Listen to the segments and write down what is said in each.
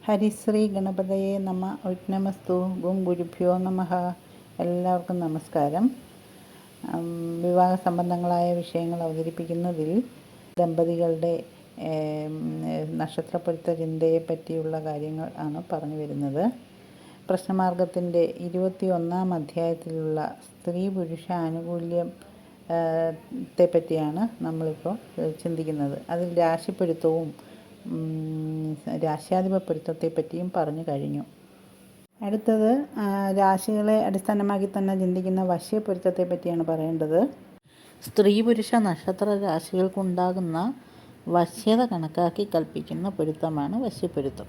ഹരിശ്രീ ഗണപതയെ നമ. വിഘ്നമസ്തു. ഗും ഗുരുഭ്യോ നമഃ. എല്ലാവർക്കും നമസ്കാരം. വിവാഹ സംബന്ധങ്ങളായ വിഷയങ്ങൾ അവതരിപ്പിക്കുന്നതിൽ ദമ്പതികളുടെ നക്ഷത്രപ്പൊരുത്ത ചിന്തയെ പറ്റിയുള്ള കാര്യങ്ങൾ ആണ് പറഞ്ഞു വരുന്നത്. പ്രശ്നമാർഗത്തിൻ്റെ 21-ാം അധ്യായത്തിലുള്ള സ്ത്രീ പുരുഷ ആനുകൂല്യത്തെ പറ്റിയാണ് നമ്മളിപ്പോൾ ചിന്തിക്കുന്നത്. അതിൽ രാശിപ്പൊരുത്തവും രാശ്യാധിപ പൊരുത്തത്തെ പറ്റിയും പറഞ്ഞു കഴിഞ്ഞു. അടുത്തത് രാശികളെ അടിസ്ഥാനമാക്കി തന്നെ ചിന്തിക്കുന്ന വശ്യപ്പൊരുത്തത്തെ പറ്റിയാണ് പറയേണ്ടത്. സ്ത്രീ പുരുഷ നക്ഷത്ര രാശികൾക്കുണ്ടാകുന്ന വശ്യത കണക്കാക്കി കൽപ്പിക്കുന്ന പൊരുത്തമാണ് വശ്യപ്പൊരുത്തം.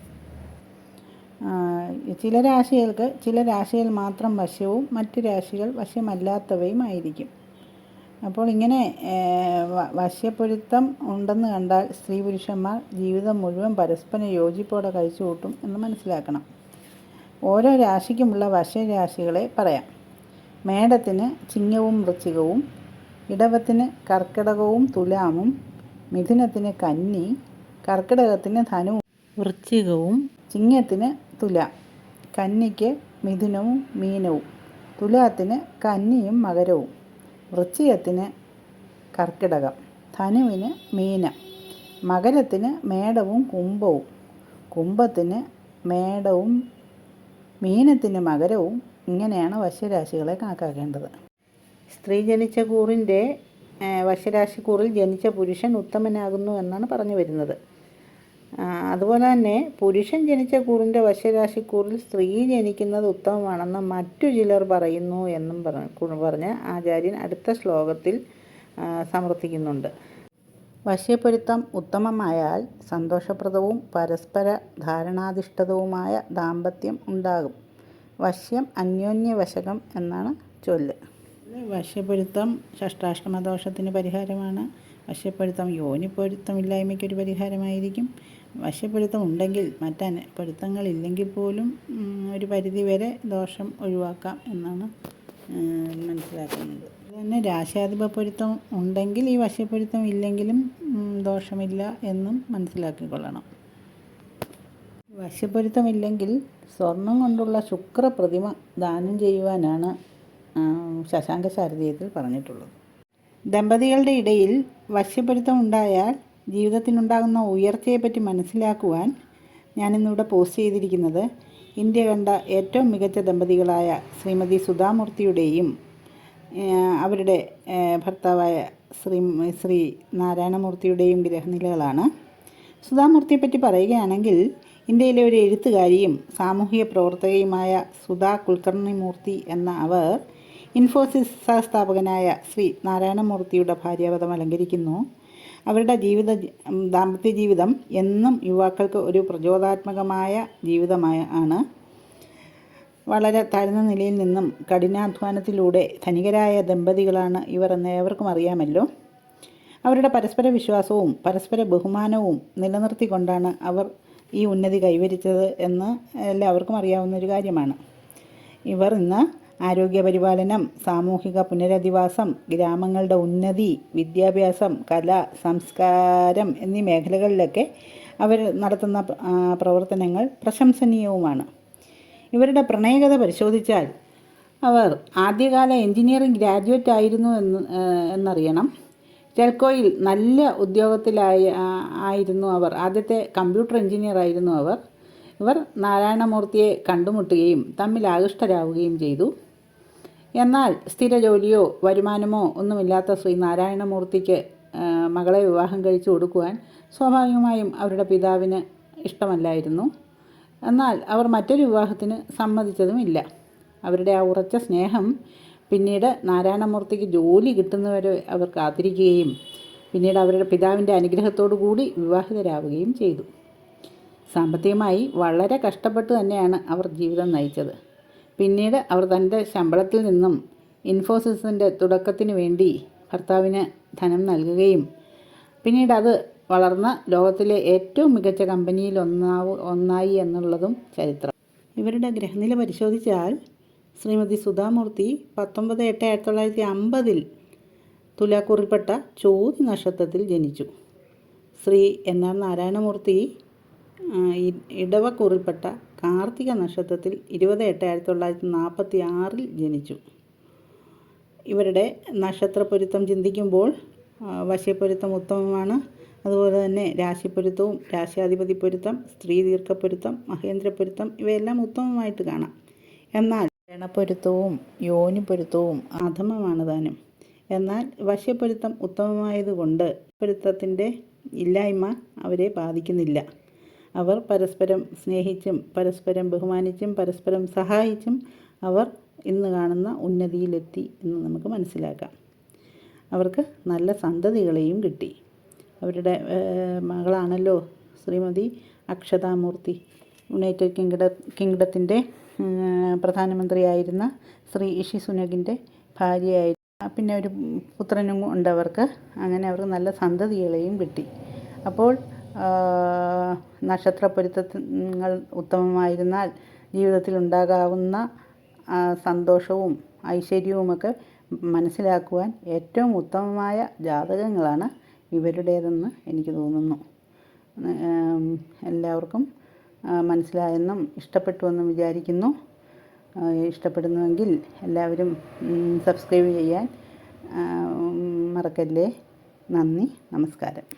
ചില രാശികൾ മാത്രം വശ്യവും മറ്റു രാശികൾ വശ്യമല്ലാത്തവയും ആയിരിക്കും. അപ്പോൾ ഇങ്ങനെ വശ്യപ്പൊരുത്തം ഉണ്ടെന്ന് കണ്ടാൽ സ്ത്രീ പുരുഷന്മാർ ജീവിതം മുഴുവൻ പരസ്പരം യോജിപ്പോടെ കഴിച്ചു കൂട്ടും എന്ന് മനസ്സിലാക്കണം. ഓരോ രാശിക്കുമുള്ള വശ്യരാശികളെ പറയാം. മേടത്തിന് ചിങ്ങവും വൃശ്ചികവും, ഇടവത്തിന് കർക്കിടകവും തുലാമും, മിഥുനത്തിന് കന്നി, കർക്കിടകത്തിന് ധനുവും വൃശ്ചികവും, ചിങ്ങത്തിന് തുലാം, കന്നിക്ക് മിഥുനവും മീനവും, തുലാത്തിന് കന്നിയും മകരവും, വൃശ്ചികത്തിന് കർക്കിടകം, ധനുവിന് മീനം, മകരത്തിന് മേടവും കുംഭവും, കുംഭത്തിന് മേടവും മീനത്തിന് മകരവും. ഇങ്ങനെയാണ് വശ്യരാശികളെ കണക്കാക്കേണ്ടത്. സ്ത്രീ ജനിച്ച കൂറിൻ്റെ വശ്യരാശിക്കൂറിൽ ജനിച്ച പുരുഷൻ ഉത്തമനാകുന്നു എന്നാണ് പറഞ്ഞു വരുന്നത്. അതുപോലെ തന്നെ പുരുഷൻ ജനിച്ച കൂറിൻ്റെ വശ്യരാശിക്കൂറിൽ സ്ത്രീ ജനിക്കുന്നത് ഉത്തമമാണെന്ന് മറ്റു ചിലർ പറയുന്നു എന്നും പറഞ്ഞ് ആചാര്യൻ അടുത്ത ശ്ലോകത്തിൽ സമർത്ഥിക്കുന്നുണ്ട്. വശ്യപ്പൊരുത്തം ഉത്തമമായാൽ സന്തോഷപ്രദവും പരസ്പര ധാരണാധിഷ്ഠിതവുമായ ദാമ്പത്യം ഉണ്ടാകും. വശ്യം അന്യോന്യവശകം എന്നാണ് ചൊല്ല്. വശ്യപ്പൊരുത്തം ഷഷ്ടാഷ്ടമദോഷത്തിന് പരിഹാരമാണ്. വശ്യപ്പൊരുത്തം യോനിപ്പൊരുത്തമില്ലായ്മയ്ക്കൊരു പരിഹാരമായിരിക്കും. വശ്യപ്പൊരുത്തം ഉണ്ടെങ്കിൽ പൊരുത്തങ്ങളില്ലെങ്കിൽ പോലും ഒരു പരിധിവരെ ദോഷം ഒഴിവാക്കാം എന്നാണ് മനസ്സിലാക്കുന്നത്. അതുതന്നെ രാശ്യാധിപ പൊരുത്തം ഉണ്ടെങ്കിൽ ഈ വശ്യപ്പൊരുത്തം ഇല്ലെങ്കിലും ദോഷമില്ല എന്നും മനസ്സിലാക്കിക്കൊള്ളണം. വശ്യപ്പൊരുത്തമില്ലെങ്കിൽ സ്വർണം കൊണ്ടുള്ള ശുക്രപ്രതിമ ദാനം ചെയ്യുവാനാണ് ശശാങ്കശാരദീയത്തിൽ പറഞ്ഞിട്ടുള്ളത്. ദമ്പതികളുടെ ഇടയിൽ വശ്യപ്പൊരുത്തം ഉണ്ടായാൽ ജീവിതത്തിനുണ്ടാകുന്ന ഉയർച്ചയെപ്പറ്റി മനസ്സിലാക്കുവാൻ ഞാനിന്നിവിടെ പോസ്റ്റ് ചെയ്തിരിക്കുന്നത് ഇന്ത്യ കണ്ട ഏറ്റവും മികച്ച ദമ്പതികളായ ശ്രീമതി സുധാമൂർത്തിയുടെയും അവരുടെ ഭർത്താവായ ശ്രീ നാരായണമൂർത്തിയുടെയും ഗ്രഹനിലകളാണ്. സുധാമൂർത്തിയെപ്പറ്റി പറയുകയാണെങ്കിൽ ഇന്ത്യയിലെ ഒരു എഴുത്തുകാരിയും സാമൂഹിക പ്രവർത്തകയുമായ സുധാ കുൽക്കർണിമൂർത്തി എന്ന അവർ ഇൻഫോസിസ് സഹസ്ഥാപകനായ ശ്രീ നാരായണമൂർത്തിയുടെ ഭാര്യാപദം അലങ്കരിക്കുന്നു. അവരുടെ ദാമ്പത്യ ജീവിതം എന്നും യുവാക്കൾക്ക് ഒരു പ്രചോദനാത്മകമായ ജീവിതമാണ്. വളരെ താഴ്ന്ന നിലയിൽ നിന്നും കഠിനാധ്വാനത്തിലൂടെ ധനികരായ ദമ്പതികളാണ് ഇവർ എന്ന് ഏവർക്കും അറിയാമല്ലോ. അവരുടെ പരസ്പര വിശ്വാസവും പരസ്പര ബഹുമാനവും നിലനിർത്തിക്കൊണ്ടാണ് അവർ ഈ ഉന്നതി കൈവരിച്ചത് എന്ന് എല്ലാവർക്കും അറിയാവുന്നൊരു കാര്യമാണ്. ഇവർ ഇന്ന് ആരോഗ്യപരിപാലനം, സാമൂഹിക പുനരധിവാസം, ഗ്രാമങ്ങളുടെ ഉന്നതി, വിദ്യാഭ്യാസം, കല, സംസ്കാരം എന്നീ മേഖലകളിലൊക്കെ അവർ നടത്തുന്ന പ്രവർത്തനങ്ങൾ പ്രശംസനീയവുമാണ്. ഇവരുടെ പ്രണയകഥ പരിശോധിച്ചാൽ അവർ ആദ്യകാല എഞ്ചിനീയറിംഗ് ഗ്രാജുവേറ്റ് ആയിരുന്നു എന്നറിയണം. ടെൽക്കോയിൽ നല്ല ഉദ്യോഗത്തിലായിരുന്നു അവർ. ആദ്യത്തെ കമ്പ്യൂട്ടർ എഞ്ചിനീയർ ആയിരുന്നു അവർ. ഇവർ നാരായണമൂർത്തിയെ കണ്ടുമുട്ടുകയും തമ്മിൽ ആകൃഷ്ടരാവുകയും ചെയ്തു. എന്നാൽ സ്ഥിര ജോലിയോ വരുമാനമോ ഒന്നുമില്ലാത്ത ശ്രീ നാരായണമൂർത്തിക്ക് മകളെ വിവാഹം കഴിച്ചു കൊടുക്കുവാൻ സ്വാഭാവികമായും അവരുടെ പിതാവിന് ഇഷ്ടമല്ലായിരുന്നു. എന്നാൽ അവർ മറ്റൊരു വിവാഹത്തിന് സമ്മതിച്ചതുമില്ല. അവരുടെ ആ ഉറച്ച സ്നേഹം പിന്നീട് നാരായണമൂർത്തിക്ക് ജോലി കിട്ടുന്നവരെ അവർ കാത്തിരിക്കുകയും പിന്നീട് അവരുടെ പിതാവിൻ്റെ അനുഗ്രഹത്തോടു കൂടി വിവാഹിതരാവുകയും ചെയ്തു. സാമ്പത്തികമായി വളരെ കഷ്ടപ്പെട്ട് തന്നെയാണ് അവർ ജീവിതം നയിച്ചത്. പിന്നീട് അവർ തൻ്റെ ശമ്പളത്തിൽ നിന്നും ഇൻഫോസിസിൻ്റെ തുടക്കത്തിന് വേണ്ടി ഭർത്താവിന് ധനം നൽകുകയും പിന്നീട് അത് വളർന്ന ലോകത്തിലെ ഏറ്റവും മികച്ച കമ്പനിയിൽ ഒന്നായി എന്നുള്ളതും ചരിത്രം. ഇവരുടെ ഗ്രഹനില പരിശോധിച്ചാൽ ശ്രീമതി സുധാമൂർത്തി 19/8/1950 തുലാക്കൂറിൽപ്പെട്ട ചോതി നക്ഷത്രത്തിൽ ജനിച്ചു. ശ്രീ NR നാരായണമൂർത്തി ഇടവക്കൂറിൽപ്പെട്ട കാർത്തിക നക്ഷത്രത്തിൽ 20/8/1946 ജനിച്ചു. ഇവരുടെ നക്ഷത്രപ്പൊരുത്തം ചിന്തിക്കുമ്പോൾ വശ്യപ്പൊരുത്തം ഉത്തമമാണ്. അതുപോലെ തന്നെ രാശിപ്പൊരുത്തവും രാശ്യാധിപതി പൊരുത്തം, സ്ത്രീ ദീർഘപ്പൊരുത്തം, മഹേന്ദ്രപ്പൊരുത്തം ഇവയെല്ലാം ഉത്തമമായിട്ട് കാണാം. എന്നാൽ ഗണപ്പൊരുത്തവും യോനിപ്പൊരുത്തവും അധമമാണ് താനും. എന്നാൽ വശ്യപ്പൊരുത്തം ഉത്തമമായതുകൊണ്ട് പൊരുത്തത്തിൻ്റെ ഇല്ലായ്മ അവരെ ബാധിക്കുന്നില്ല. അവർ പരസ്പരം സ്നേഹിച്ചും പരസ്പരം ബഹുമാനിച്ചും പരസ്പരം സഹായിച്ചും അവർ ഇന്ന് കാണുന്ന ഉന്നതിയിലെത്തി എന്ന് നമുക്ക് മനസ്സിലാക്കാം. അവർക്ക് നല്ല സന്തതികളെയും കിട്ടി. അവരുടെ മകളാണല്ലോ ശ്രീമതി അക്ഷതാമൂർത്തി. യുണൈറ്റഡ് കിങ്ഡത്തിൻ്റെ പ്രധാനമന്ത്രിയായിരുന്ന ശ്രീ ഋഷി സുനകിൻ്റെ ഭാര്യയായി. പിന്നെ ഒരു പുത്രനും ഉണ്ട് അവർക്ക്. അങ്ങനെ അവർക്ക് നല്ല സന്തതികളെയും കിട്ടി. അപ്പോൾ നക്ഷത്രപ്പൊരുത്തങ്ങൾ ഉത്തമമായിരുന്നാൽ ജീവിതത്തിൽ ഉണ്ടാകാവുന്ന സന്തോഷവും ഐശ്വര്യവുമൊക്കെ മനസ്സിലാക്കുവാൻ ഏറ്റവും ഉത്തമമായ ജാതകങ്ങളാണ് ഇവരുടേതെന്ന് എനിക്ക് തോന്നുന്നു. എല്ലാവർക്കും മനസ്സിലായെന്നും ഇഷ്ടപ്പെട്ടുവെന്നും വിചാരിക്കുന്നു. ഇഷ്ടപ്പെടുന്നുവെങ്കിൽ എല്ലാവരും സബ്സ്ക്രൈബ് ചെയ്യാൻ മറക്കല്ലേ. നന്ദി, നമസ്കാരം.